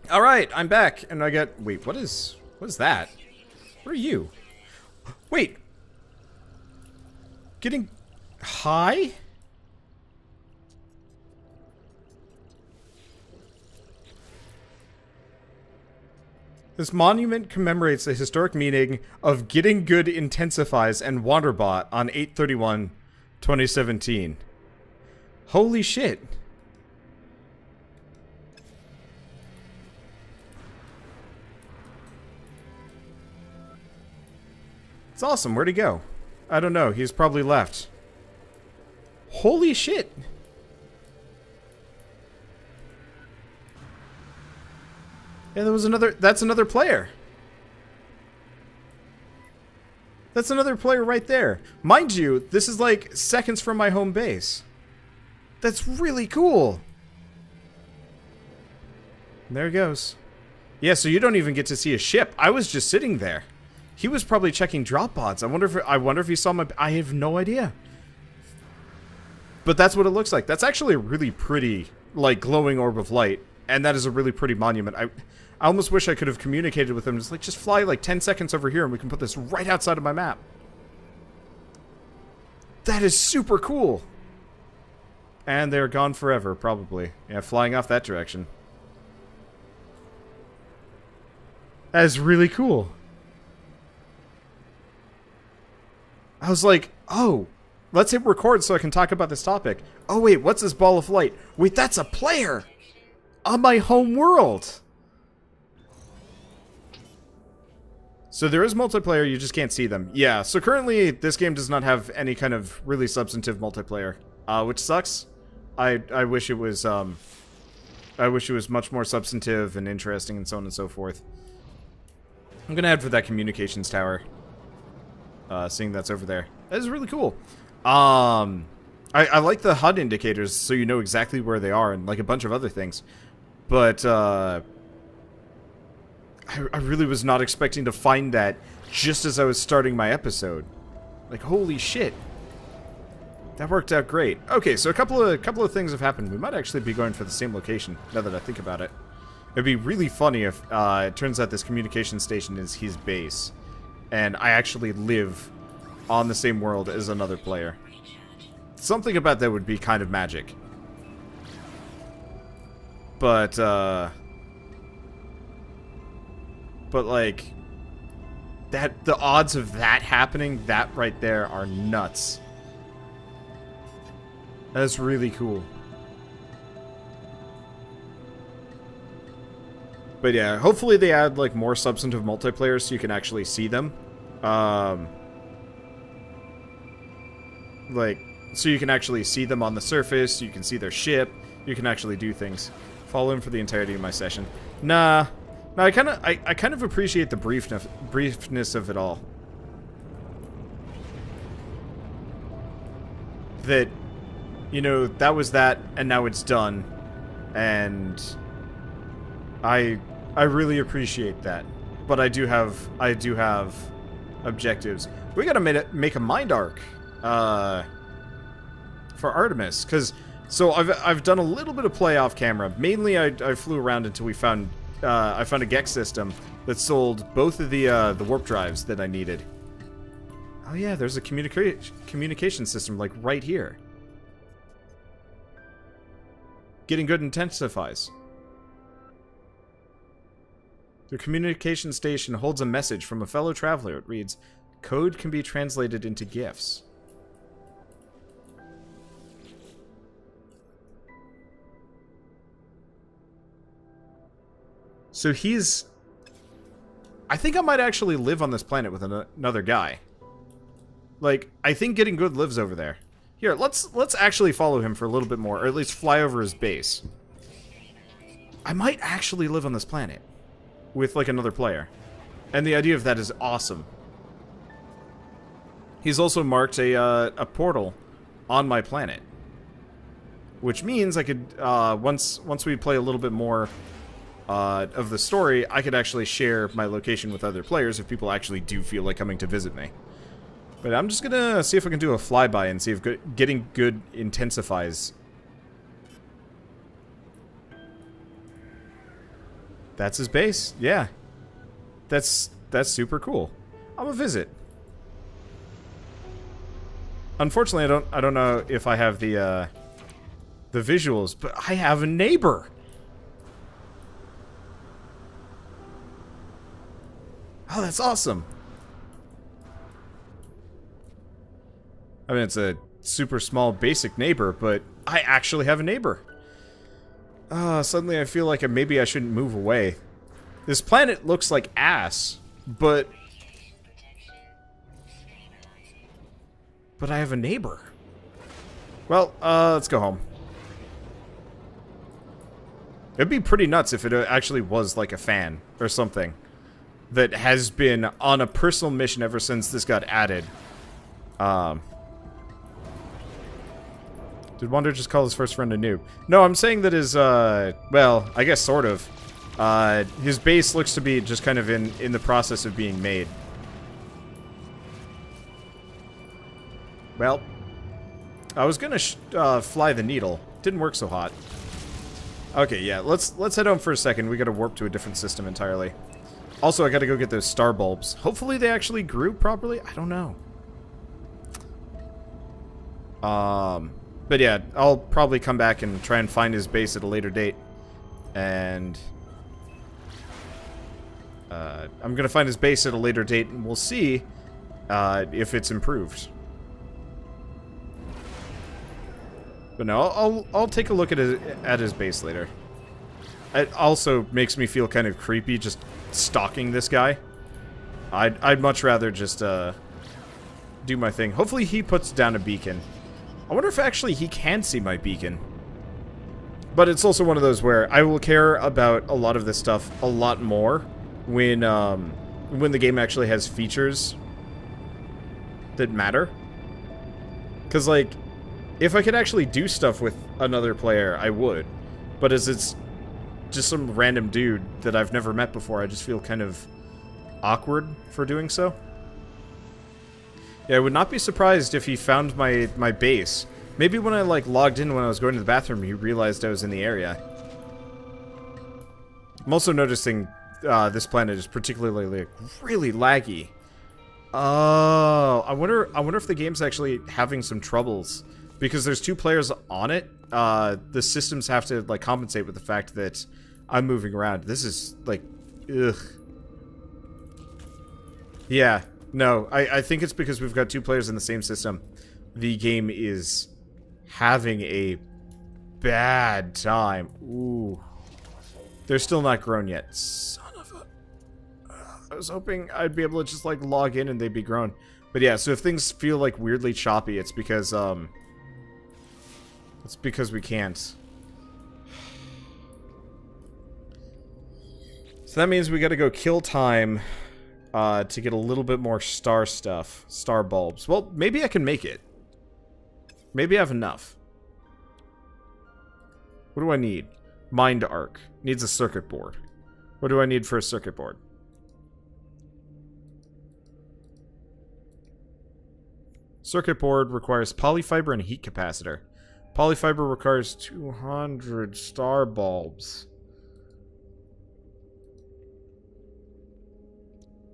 Alright, I'm back, and I got... Wait, what is that? What are you? Wait! Getting... high? This monument commemorates the historic meeting of Getting Good Intensifies and Wanderbot on 8/31/2017. Holy shit. It's awesome. Where'd he go? I don't know. He's probably left. Holy shit. Yeah, there was another... That's another player. That's another player right there. Mind you, this is like seconds from my home base. That's really cool. And there he goes. Yeah, so you don't even get to see a ship. I was just sitting there. He was probably checking drop pods. I wonder if he saw my... I have no idea. But that's what it looks like. That's actually a really pretty, like, glowing orb of light. And that is a really pretty monument. I almost wish I could have communicated with him. Just fly like 10 seconds over here and we can put this right outside of my map. That is super cool. And they're gone forever, probably. Yeah, flying off that direction. That is really cool. I was like, oh, let's hit record so I can talk about this topic. Oh wait, what's this ball of light? Wait, that's a player! On my home world! So there is multiplayer, you just can't see them. Yeah, so currently this game does not have any kind of really substantive multiplayer, which sucks. I wish it was much more substantive and interesting and so on and so forth. I'm gonna head for that communications tower. Seeing that's over there. That is really cool. I like the HUD indicators so you know exactly where they are and like a bunch of other things. But, I really was not expecting to find that just as I was starting my episode. Like, holy shit. That worked out great. Okay, so a couple of things have happened. We might actually be going for the same location, now that I think about it. It'd be really funny if it turns out this communication station is his base. And I actually live on the same world as another player. Something about that would be kind of magic. But like, the odds of that happening, that right there, are nuts. That's really cool. But yeah, hopefully they add like more substantive multiplayer so you can actually see them. Like, so you can actually see them on the surface, you can see their ship, you can actually do things. Follow him for the entirety of my session. Nah. No, I kind of appreciate the briefness of it all. That, you know, that was that, and now it's done. And I really appreciate that. But I do have objectives. We gotta make a mind arc for Artemis, because so I've done a little bit of play off camera. Mainly I flew around until we found I found a Gex system that sold both of the warp drives that I needed. Oh yeah, there's a communication system like right here. Getting Good intensifies. The communication station holds a message from a fellow traveler. It reads, "Code can be translated into gifts." So he's... I think I might actually live on this planet with another guy. Like, I think Getting Good lives over there. Here, let's actually follow him for a little bit more, or at least fly over his base. I might actually live on this planet with, like, another player. And the idea of that is awesome. He's also marked a portal on my planet. Which means I could, once we play a little bit more of the story, I could actually share my location with other players if people actually do feel like coming to visit me. But I'm just gonna see if I can do a flyby and see if Getting Good intensifies. That's his base. Yeah. That's super cool. I'm gonna visit. Unfortunately, I don't know if I have the visuals, but I have a neighbor. Oh, that's awesome. I mean, it's a super small basic neighbor, but I actually have a neighbor. Suddenly I feel like maybe I shouldn't move away. This planet looks like ass, but I have a neighbor. Well, let's go home. It'd be pretty nuts if it actually was like a fan or something that has been on a personal mission ever since this got added. Did Wander just call his first friend a noob? No, I'm saying that his, well, I guess sort of. His base looks to be just kind of in the process of being made. Well, I was gonna fly the needle. Didn't work so hot. Okay, yeah, let's head home for a second. We gotta warp to a different system entirely. Also, I gotta go get those star bulbs. Hopefully they actually grew properly. I don't know. But yeah, I'll probably come back and try and find his base at a later date. And I'm gonna find his base at a later date, and we'll see if it's improved. But no, I'll take a look at his base later. It also makes me feel kind of creepy just stalking this guy. I'd much rather just do my thing. Hopefully he puts down a beacon. I wonder if actually he can see my beacon. But it's also one of those where I will care about a lot of this stuff a lot more when the game actually has features that matter. Because, like, if I could actually do stuff with another player, I would. But as it's just some random dude that I've never met before, I just feel kind of awkward for doing so. Yeah, I would not be surprised if he found my base. Maybe when I, like, logged in when I was going to the bathroom, he realized I was in the area. I'm also noticing this planet is particularly, like, really laggy. Oh, I wonder if the game's actually having some troubles. Because there's 2 players on it, the systems have to, like, compensate with the fact that I'm moving around. This is, like, ugh. Yeah, no, I think it's because we've got 2 players in the same system. The game is having a bad time. Ooh. They're still not grown yet. Son of a... I was hoping I'd be able to just, like, log in and they'd be grown. But yeah, so if things feel, like, weirdly choppy, it's because, we can't. So that means we gotta go kill time to get a little bit more star stuff. Star bulbs. Well, maybe I can make it. Maybe I have enough. What do I need? Mind arc. Needs a circuit board. What do I need for a circuit board? Circuit board requires polyfiber and a heat capacitor. Polyfiber requires 200 star bulbs.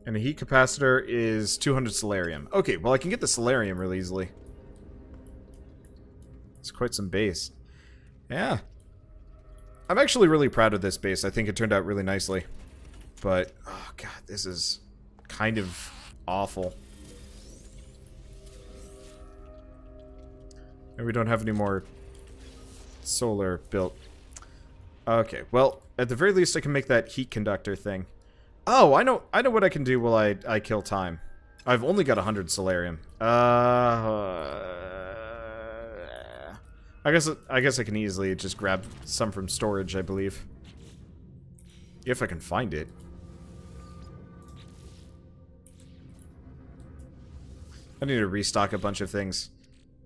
And a heat capacitor is 200 solarium. Okay, well I can get the solarium really easily. It's quite some base. Yeah. I'm actually really proud of this base. I think it turned out really nicely. But, oh god, this is kind of awful. And we don't have any more solar built. Okay, well, at the very least I can make that heat conductor thing. Oh, I know what I can do while I kill time. I've only got 100 solarium. I guess I can easily just grab some from storage, I believe. If I can find it. I need to restock a bunch of things.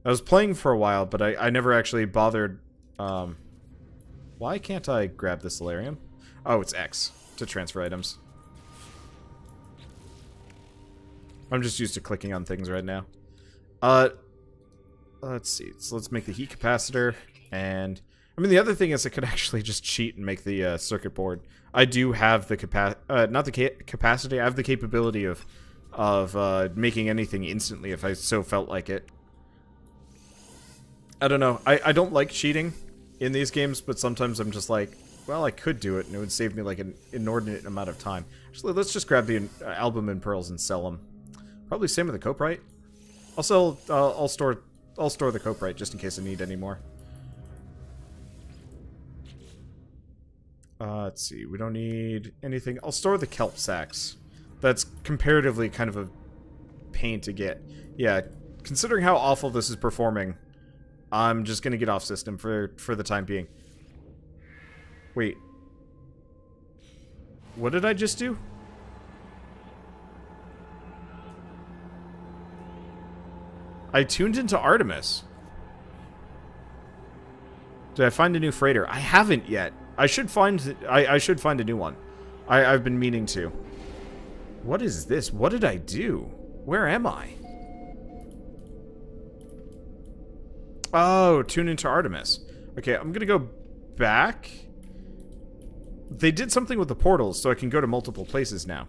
I was playing for a while, but I never actually bothered. Why can't I grab the solarium? Oh, it's X to transfer items. I'm just used to clicking on things right now. Let's see. So let's make the heat capacitor, and I mean, the other thing is I could actually just cheat and make the circuit board. I do have the capacity. I have the capability of making anything instantly if I so felt like it. I don't know. I don't like cheating in these games, but sometimes I'm just like, well, I could do it, and it would save me like an inordinate amount of time. Actually, let's just grab the album and pearls and sell them. Probably same with the coprite. I'll store the coprite just in case I need any more. Let's see. We don't need anything. I'll store the kelp sacks. That's comparatively kind of a pain to get. Yeah, considering how awful this is performing, I'm just gonna get off system for the time being. Wait. What did I just do? I tuned into Artemis. Did I find a new freighter? I haven't yet. I should find a new one. I've been meaning to. What is this? What did I do? Where am I? Oh, tune into Artemis. Okay, I'm gonna go back. They did something with the portals, so I can go to multiple places now.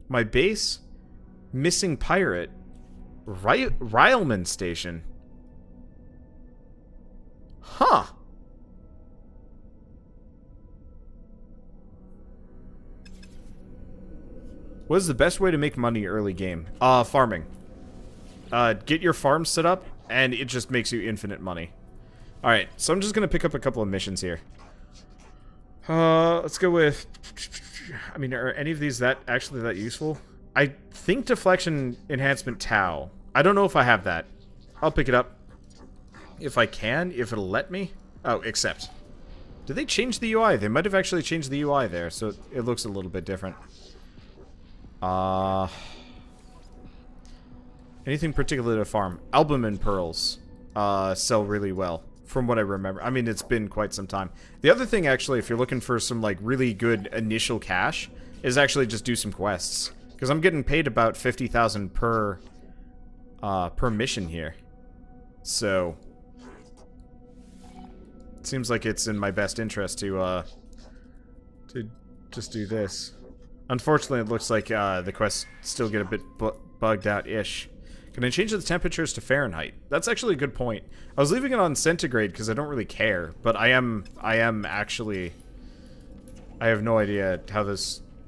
My base, missing pirate, Ryleman Station. Huh. What is the best way to make money early game? Farming. Get your farm set up, and it just makes you infinite money. Alright, so I'm just gonna pick up a couple of missions here. Let's go with... I mean, are any of these actually that useful? I think deflection enhancement Tau. I don't know if I have that. I'll pick it up. If I can, if it'll let me. Oh, accept. Did they change the UI? They might have actually changed the UI there, so it looks a little bit different. Anything particular to farm? Albumin pearls sell really well, from what I remember. I mean, it's been quite some time. The other thing, actually, if you're looking for some, like, really good initial cash, is actually just do some quests. Because I'm getting paid about 50,000 per mission here. So... it seems like it's in my best interest to just do this. Unfortunately, it looks like the quests still get a bit bugged out-ish. Can I change the temperatures to Fahrenheit? That's actually a good point. I was leaving it on centigrade because I don't really care, but I am actually... I have no idea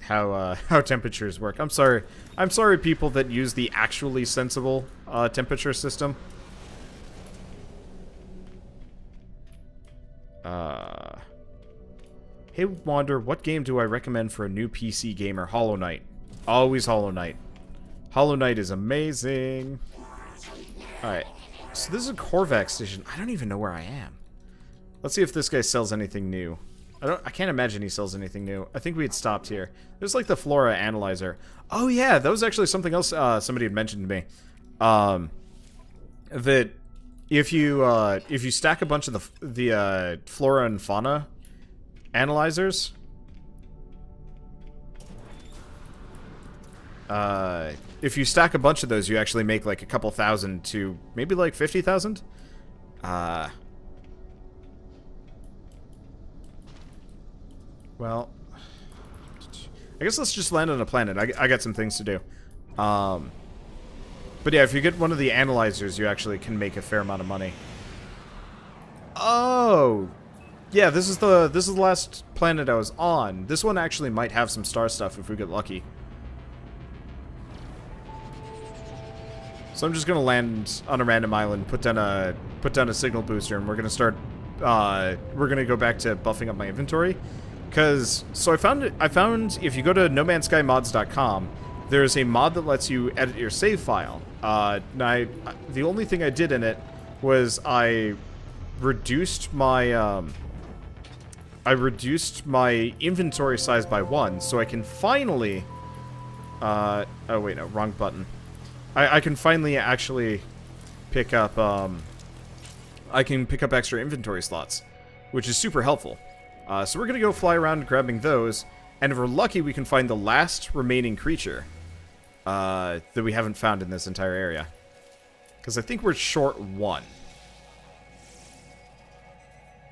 how temperatures work. I'm sorry. I'm sorry, people that use the actually sensible temperature system. Hey, Wander, what game do I recommend for a new PC gamer? Hollow Knight. Always Hollow Knight. Hollow Knight is amazing. Alright. So this is a Korvax station. I don't even know where I am. Let's see if this guy sells anything new. I can't imagine he sells anything new. I think we had stopped here. There's like the Flora Analyzer. Oh yeah, that was actually something else somebody had mentioned to me. That if you stack a bunch of the Flora and Fauna analyzers, if you stack a bunch of those, you actually make like a couple thousand to maybe like 50,000. Well, I guess let's just land on a planet. I got some things to do. But yeah, if you get one of the analyzers, you actually can make a fair amount of money. Oh, yeah, this is the last planet I was on. This one actually might have some star stuff if we get lucky. So I'm just gonna land on a random island, put down a signal booster, and we're gonna start. We're gonna go back to buffing up my inventory, so I found if you go to nomanskymods.com, there's a mod that lets you edit your save file. The only thing I did in it was I reduced my inventory size by 1, so I can finally. Oh wait, no, wrong button. I can finally actually pick up, I can pick up extra inventory slots, which is super helpful. So we're gonna go fly around grabbing those, and if we're lucky, we can find the last remaining creature that we haven't found in this entire area. Because I think we're short 1.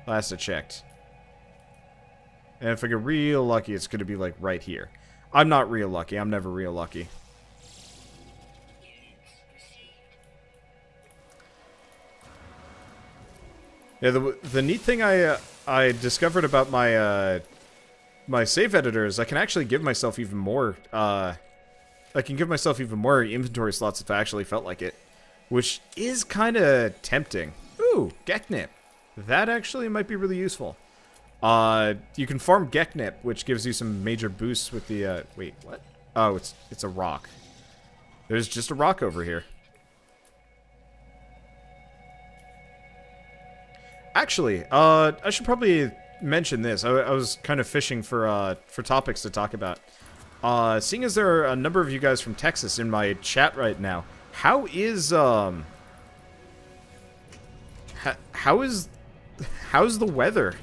Last I checked. And if I get real lucky, it's going to be, like, right here. I'm not real lucky. I'm never real lucky. Yeah, the neat thing I discovered about my my save editor is I can actually give myself even more inventory slots if I actually felt like it, which is kind of tempting. Ooh, Geknip. That actually might be really useful. You can farm Geknip, which gives you some major boosts with the wait, what? Oh, it's a rock. There's just a rock over here. Actually, I should probably mention this. I was kind of fishing for topics to talk about. Seeing as there are a number of you guys from Texas in my chat right now, how's the weather?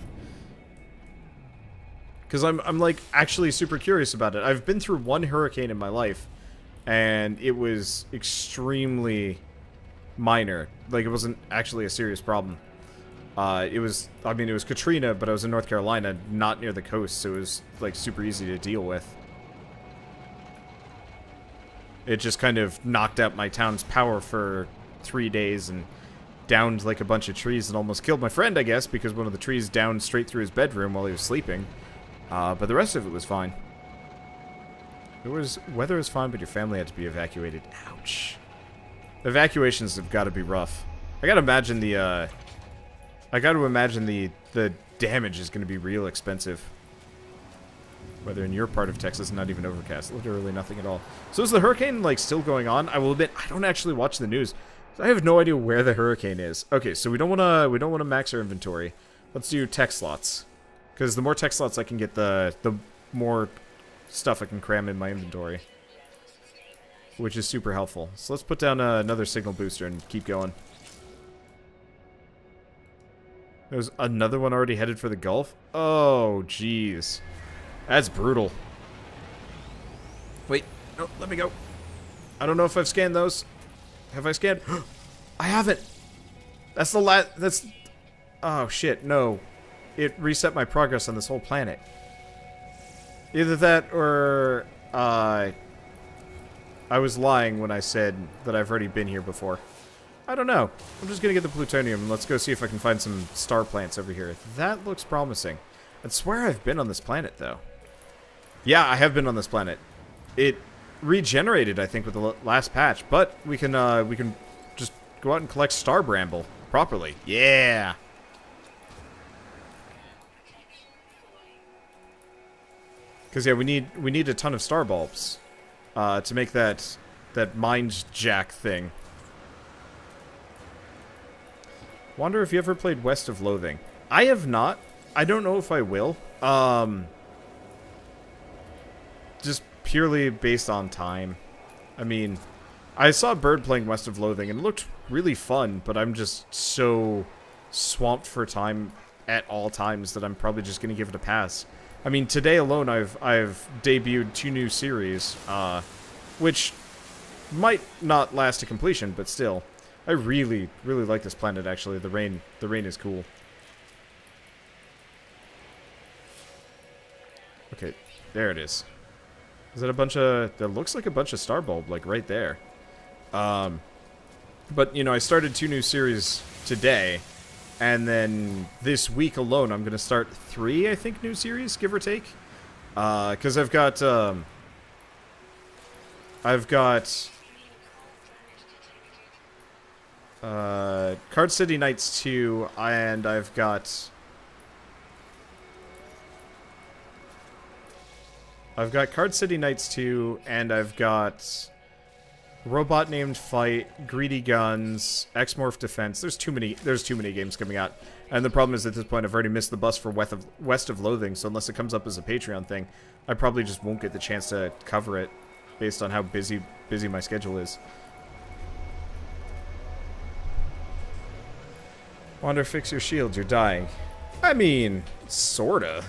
Because I'm like actually super curious about it. I've been through 1 hurricane in my life, and it was extremely minor. Like, it wasn't actually a serious problem. It was Katrina, but I was in North Carolina, not near the coast, so it was, like, super easy to deal with. It just kind of knocked out my town's power for 3 days and downed, like, a bunch of trees and almost killed my friend, I guess, because one of the trees downed straight through his bedroom while he was sleeping. But the rest of it was fine. Weather was fine, but your family had to be evacuated. Ouch. Evacuations have got to be rough. I gotta imagine the damage is going to be real expensive. Whether in your part of Texas, not even overcast. Literally nothing at all. So is the hurricane, like, still going on? I will admit, I don't actually watch the news. So I have no idea where the hurricane is. Okay, so we don't want to max our inventory. Let's do tech slots. Because the more tech slots I can get, the more stuff I can cram in my inventory. Which is super helpful. So let's put down another signal booster and keep going. There's another one already headed for the Gulf? Oh, jeez. That's brutal. Wait. No, let me go. I don't know if I've scanned those. Have I scanned? I haven't. That's the last... That's... Oh, shit. No. It reset my progress on this whole planet. Either that or... I was lying when I said that I've already been here before. I don't know. I'm just gonna get the plutonium and let's go see if I can find some star plants over here. That looks promising. I swear I've been on this planet, though. Yeah, I have been on this planet. It regenerated, I think, with the last patch, but we can just go out and collect star bramble properly. Yeah. Because yeah, we need a ton of star bulbs to make that mind jack thing. Wonder if you ever played West of Loathing. I have not. I don't know if I will. Just purely based on time. I mean, I saw Bird playing West of Loathing and it looked really fun, but I'm just so swamped for time at all times that I'm probably just going to give it a pass. I mean, today alone I've debuted 2 new series, which might not last to completion, but still. I really, really like this planet, actually. The rain is cool. Okay, there it is. Is that a bunch of... That looks like a bunch of star bulb, like, right there. But, you know, I started 2 new series today, and then this week alone I'm going to start 3, I think, new series, give or take. Because I've got Card City Nights 2, and I've got Card City Nights 2, and I've got Robot Named Fight, Greedy Guns, X-Morph Defense. There's too many games coming out. And the problem is, at this point, I've already missed the bus for West of Loathing, so unless it comes up as a Patreon thing, I probably just won't get the chance to cover it, based on how busy my schedule is. Wander, fix your shield, you're dying. I mean, sorta.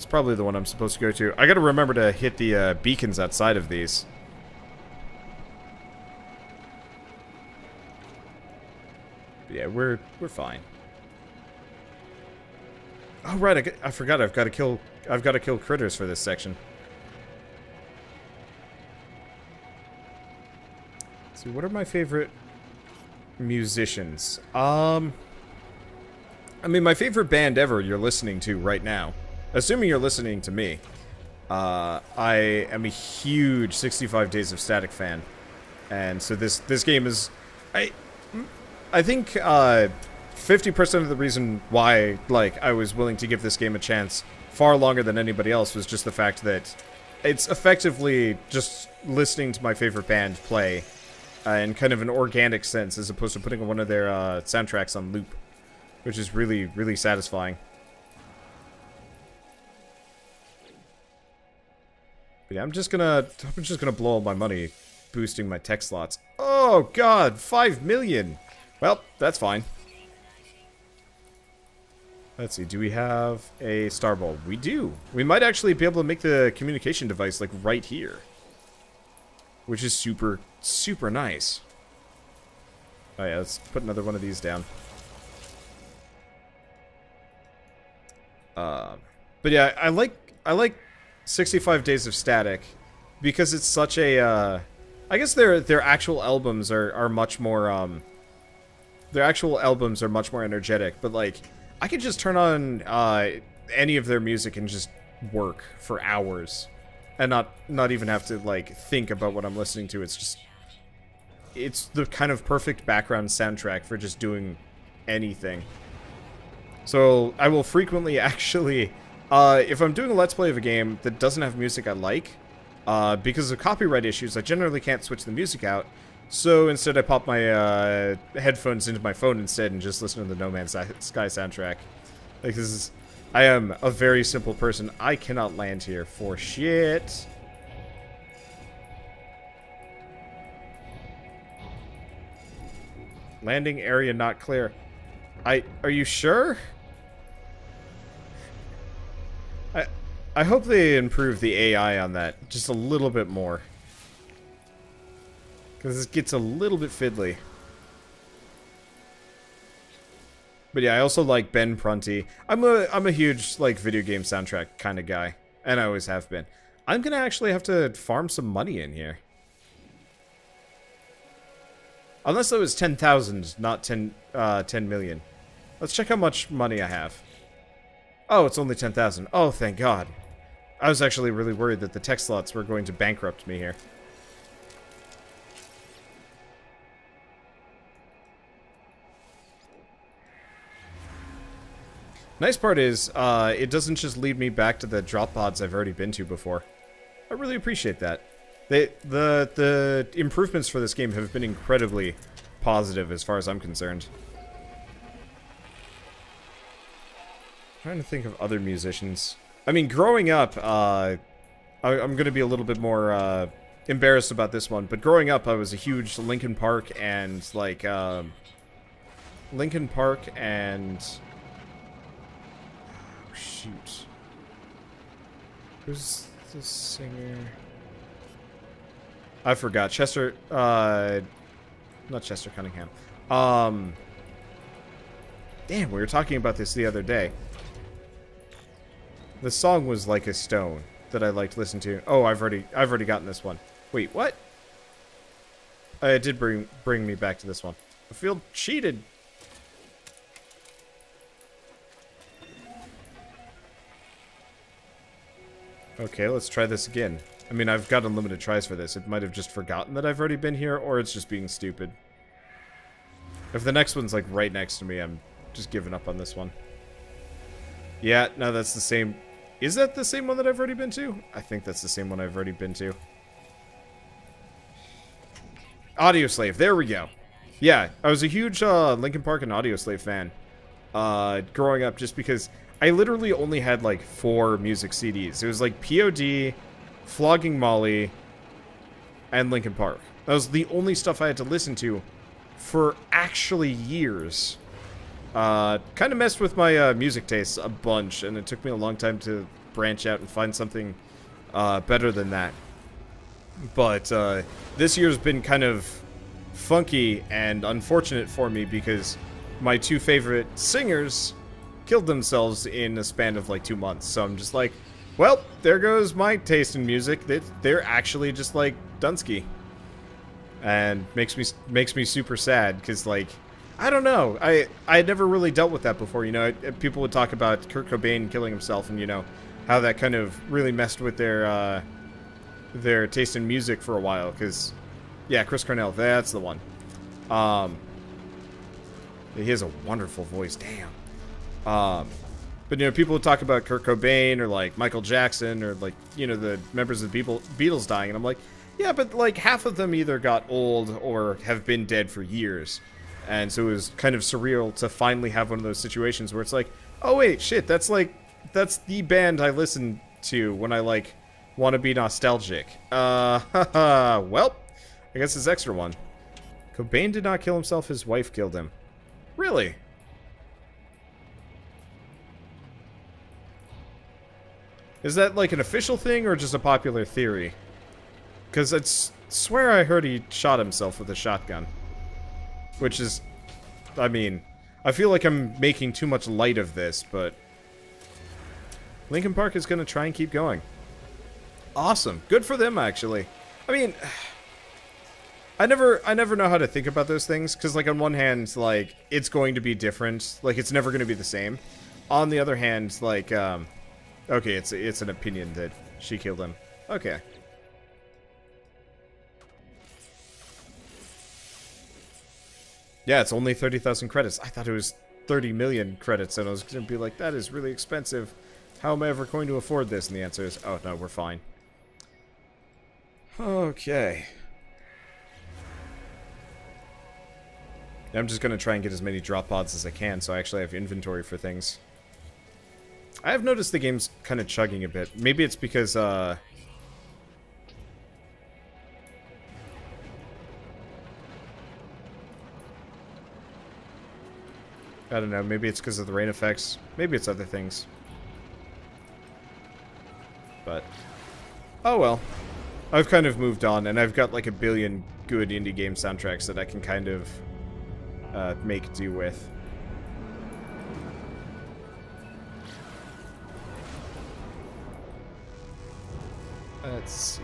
probably the one I'm supposed to go to. I gotta remember to hit the beacons outside of these. But yeah, we're fine. Oh right, I forgot. I've got to kill critters for this section. Let's see, what are my favorite musicians? I mean, my favorite band ever you're listening to right now, assuming you're listening to me, I am a huge 65 Days of Static fan, and so this game is, I think 50% of the reason why, like, I was willing to give this game a chance far longer than anybody else was just the fact that it's effectively just listening to my favorite band play in kind of an organic sense, as opposed to putting one of their soundtracks on loop, which is really, really satisfying. But yeah, I'm just gonna blow all my money boosting my tech slots. Oh god, 5 million! Well, that's fine. Let's see, do we have a star bulb? We do. We might actually be able to make the communication device, like, right here. Which is super, super nice. Oh yeah, let's put another one of these down. But yeah, I like 65 Days of Static because it's such a, I guess their actual albums are much more, their actual albums are much more energetic, but like, I could just turn on, any of their music and just work for hours. And not even have to, like, think about what I'm listening to. It's just... It's the kind of perfect background soundtrack for just doing anything. So, I will frequently actually... if I'm doing a Let's Play of a game that doesn't have music I like, because of copyright issues, I generally can't switch the music out. So, instead I pop my headphones into my phone instead and just listen to the No Man's Sky soundtrack. Like, this is... I am a very simple person. I cannot land here for shit. Landing area not clear. Are you sure? I hope they improve the AI on that just a little bit more. Because this gets a little bit fiddly. But yeah, I also like Ben Prunty. I'm a huge, like, video game soundtrack kind of guy. And I always have been. I'm gonna actually have to farm some money in here. Unless it was 10,000, not 10 million. Let's check how much money I have. Oh, it's only 10,000. Oh, thank God. I was actually really worried that the tech slots were going to bankrupt me here. Nice part is, it doesn't just lead me back to the drop pods I've already been to before. I really appreciate that. The improvements for this game have been incredibly positive as far as I'm concerned. Trying to think of other musicians. I mean, growing up, I'm going to be a little bit more embarrassed about this one, but growing up I was a huge Linkin Park and, like, Linkin Park and... Shoot. Who's the singer? I forgot. Chester, not Chester Cunningham. Damn, we were talking about this the other day. The song was Like a Stone that I liked to listen to. Oh, I've already gotten this one. Wait, what? It did bring me back to this one. I feel cheated. Okay, let's try this again. I mean, I've got unlimited tries for this. It might have just forgotten that I've already been here, or it's just being stupid. If the next one's, like, right next to me, I'm just giving up on this one. Yeah, no, that's the same. Is that the same one that I've already been to? I think that's the same one I've already been to. Audioslave, there we go. Yeah, I was a huge Linkin Park and Audioslave fan growing up, just because I literally only had like 4 music CDs. It was like POD, Flogging Molly, and Linkin Park. That was the only stuff I had to listen to for actually years. Kind of messed with my music tastes a bunch, and it took me a long time to branch out and find something better than that. But this year's been kind of funky and unfortunate for me because my two favorite singers killed themselves in a span of like 2 months. So I'm just like, well, there goes my taste in music. They're actually just like Dunsky. And makes me super sad because, like, I don't know. I had never really dealt with that before. You know, people would talk about Kurt Cobain killing himself, and you know how that kind of really messed with their taste in music for a while. Because, yeah, Chris Cornell, that's the one. He has a wonderful voice. Damn. But you know, people would talk about Kurt Cobain or like Michael Jackson or like, you know, the members of the Beatles dying, and I'm like, yeah, but like half of them either got old or have been dead for years. And so it was kind of surreal to finally have one of those situations where it's like, oh wait, shit, that's the band I listen to when I like want to be nostalgic. Well, I guess this extra one. Cobain did not kill himself, his wife killed him. Really? Is that like an official thing or just a popular theory? Because I swear I heard he shot himself with a shotgun. Which is, I mean, I feel like I'm making too much light of this, but Linkin Park is going to try and keep going. Awesome. Good for them, actually. I mean, I never know how to think about those things, because, like, on one hand, like, it's going to be different. Like, it's never going to be the same. On the other hand, like, okay, it's an opinion that she killed him. Okay. Yeah, it's only 30,000 credits. I thought it was 30 million credits, and I was going to be like, that is really expensive. How am I ever going to afford this? And the answer is, oh, no, we're fine. Okay. I'm just going to try and get as many drop pods as I can, so I actually have inventory for things. I have noticed the game's kind of chugging a bit. Maybe it's because, I don't know, maybe it's because of the rain effects. Maybe it's other things. But, oh well. I've kind of moved on, and I've got like a billion good indie game soundtracks that I can kind of make do with. Let's see.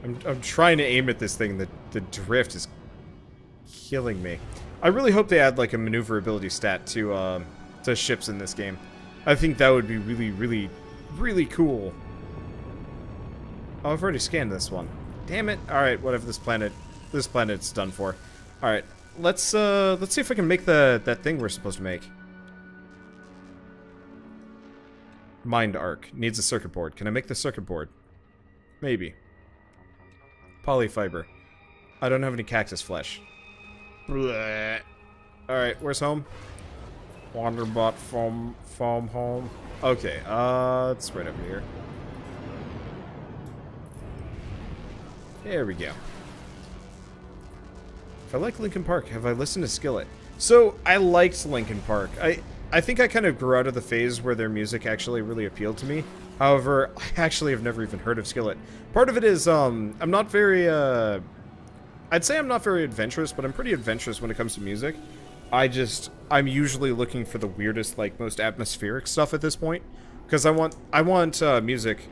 I'm trying to aim at this thing. The drift is killing me. I really hope they add like a maneuverability stat to ships in this game. I think that would be really, really, really cool. Oh, I've already scanned this one. Damn it! All right, whatever. This planet's done for. All right, let's see if I can make that thing we're supposed to make. Mind arc needs a circuit board. Can I make the circuit board? Maybe. Polyfiber. I don't have any cactus flesh. Bleh. Alright, where's home? Wanderbot from home. Okay, it's right over here. There we go. If I like Linkin Park, have I listened to Skillet? So, I liked Linkin Park. I think I kind of grew out of the phase where their music actually really appealed to me. However, I actually have never even heard of Skillet. Part of it is, I'm not very, I'd say I'm not very adventurous, but I'm pretty adventurous when it comes to music. I'm usually looking for the weirdest, like, most atmospheric stuff at this point. Because I want music.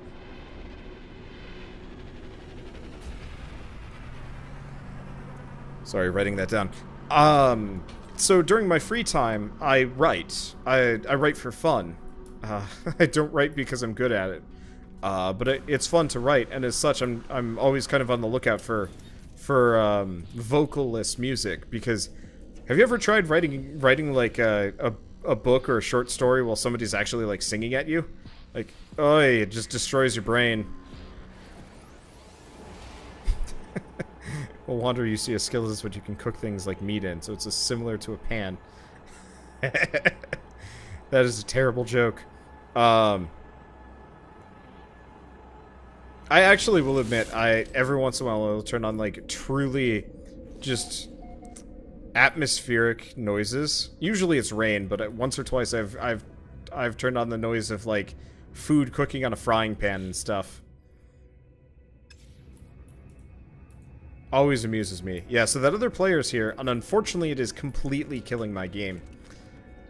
Sorry, writing that down. So during my free time, I write. I write for fun. I don't write because I'm good at it. But it's fun to write, and as such, I'm always kind of on the lookout for vocalless music. Because have you ever tried writing like a book or a short story while somebody's actually like singing at you? Like, oh, it just destroys your brain. Well, Wander, you see a skill is what you can cook things like meat in, so it's similar to a pan. That is a terrible joke. I actually will admit, every once in a while I'll turn on like truly just atmospheric noises. Usually it's rain, but once or twice I've turned on the noise of like food cooking on a frying pan and stuff. Always amuses me. Yeah, so that other player's here, and unfortunately it is completely killing my game.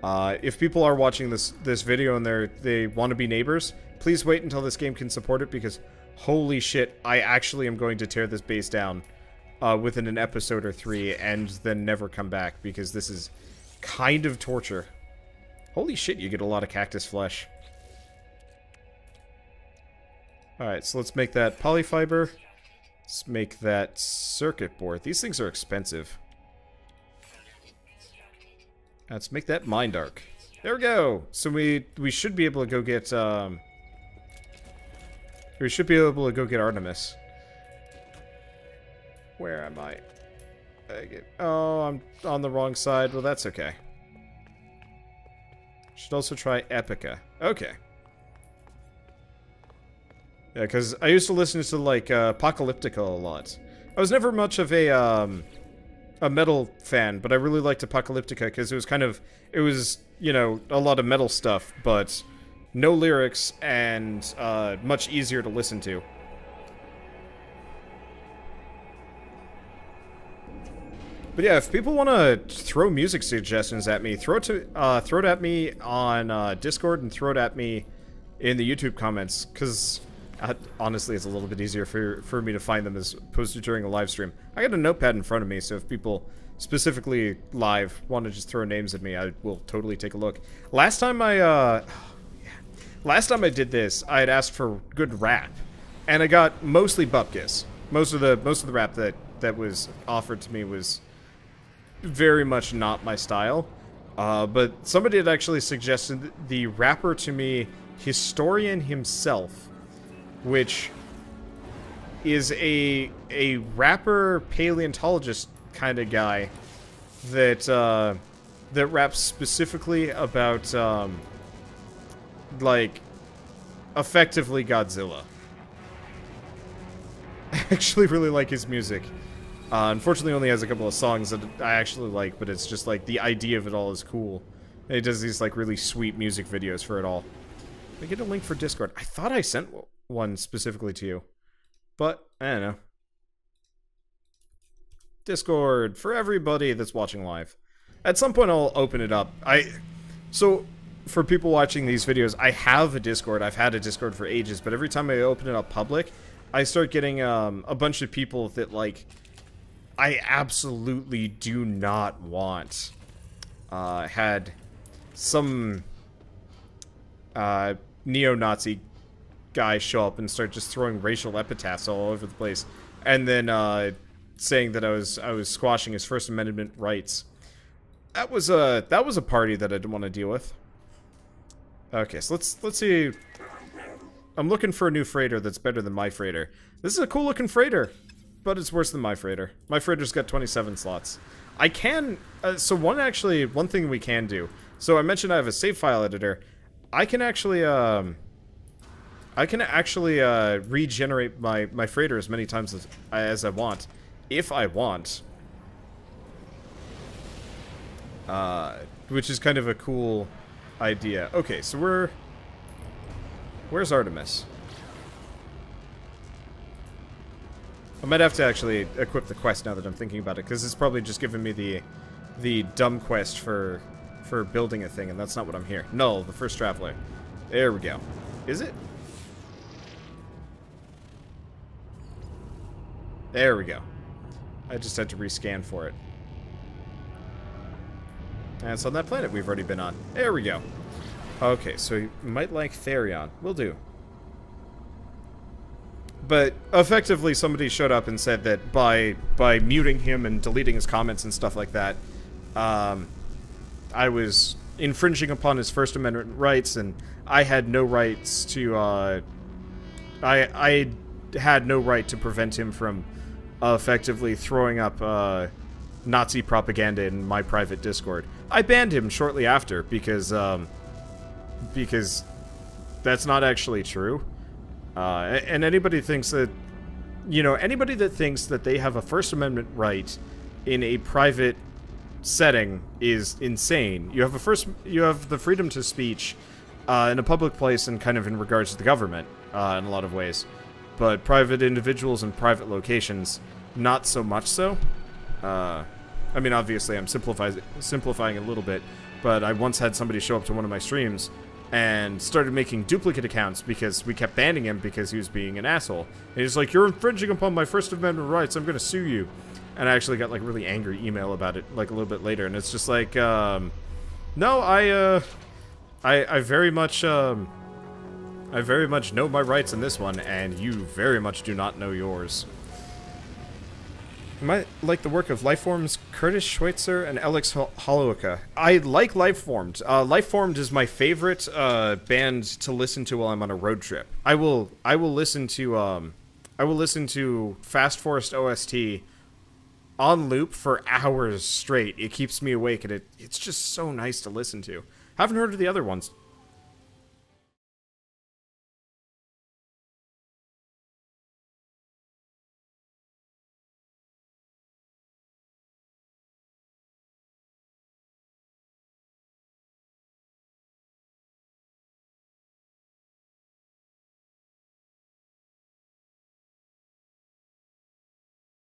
If people are watching this video and they want to be neighbors, please wait until this game can support it, because holy shit, I actually am going to tear this base down within an episode or 3 and then never come back, because this is kind of torture. Holy shit, you get a lot of cactus flesh. Alright, so let's make that polyfiber. Let's make that circuit board. These things are expensive. Let's make that mind arc. There we go! So we should be able to go get, we should be able to go get Artemis. Where am I? Oh, I'm on the wrong side. Well, that's okay. Should also try Epica. Okay. Yeah, because I used to listen to, like, Apocalyptica a lot. I was never much of a metal fan, but I really liked Apocalyptica because it was kind of, it was, you know, a lot of metal stuff, but no lyrics and much easier to listen to. But yeah, if people want to throw music suggestions at me, throw it at me on Discord and throw it at me in the YouTube comments, because honestly, it's a little bit easier for me to find them as opposed to during a live stream. I got a notepad in front of me, so if people specifically live want to just throw names at me, I will totally take a look. Last time I did this, I had asked for good rap, and I got mostly bupkis. Most of the rap that was offered to me was very much not my style. But somebody had actually suggested the rapper to me, Historian himself, which is a rapper paleontologist kind of guy that that raps specifically about like effectively Godzilla. I actually really like his music. Unfortunately, only has a couple of songs that I actually like, but it's just like the idea of it all is cool. And he does these like really sweet music videos for it all. I get a link for Discord. I thought I sent one specifically to you, but I don't know. Discord for everybody that's watching live. At some point, I'll open it up. So for people watching these videos, I have a Discord. I've had a Discord for ages, but every time I open it up public, I start getting a bunch of people that like I absolutely do not want. Had some neo-Nazi guy show up and start just throwing racial epithets all over the place, and then saying that I was squashing his First Amendment rights. That was a party that I didn't want to deal with. Okay, so let's see. I'm looking for a new freighter that's better than my freighter. This is a cool looking freighter, but it's worse than my freighter. My freighter's got 27 slots. I can, so one thing we can do. So I mentioned I have a save file editor. I can actually regenerate my freighter as many times as I want, if I want. Which is kind of a cool idea. Okay, so where's Artemis? I might have to actually equip the quest now that I'm thinking about it, because it's probably just giving me the dumb quest for building a thing, and that's not what I'm here. Null, the first traveler. There we go. Is it? There we go. I just had to rescan for it. And it's on that planet we've already been on. There we go. Okay, so you might like Therion. Will do. But effectively, somebody showed up and said that by muting him and deleting his comments and stuff like that, I was infringing upon his First Amendment rights, and I had no rights to, I had no right to prevent him from effectively throwing up Nazi propaganda in my private Discord. I banned him shortly after because that's not actually true. And anybody thinks that, you know, anybody that thinks that they have a First Amendment right in a private setting is insane. You have the freedom to speech in a public place and kind of in regards to the government in a lot of ways, but private individuals and private locations, not so much so. I mean, obviously, I'm simplifying a little bit, but I once had somebody show up to one of my streams and started making duplicate accounts because we kept banning him because he was being an asshole. And he's like, "You're infringing upon my First Amendment rights. I'm going to sue you." And I actually got like a really angry email about it like a little bit later, and it's just like, no, I very much know my rights in this one, and you very much do not know yours. You might like the work of Lifeforms, Curtis Schweitzer, and Alex Holowika. I like Lifeformed. Lifeformed is my favorite band to listen to while I'm on a road trip. I will listen to Fast Forest OST on loop for hours straight. It keeps me awake, and it's just so nice to listen to. Haven't heard of the other ones.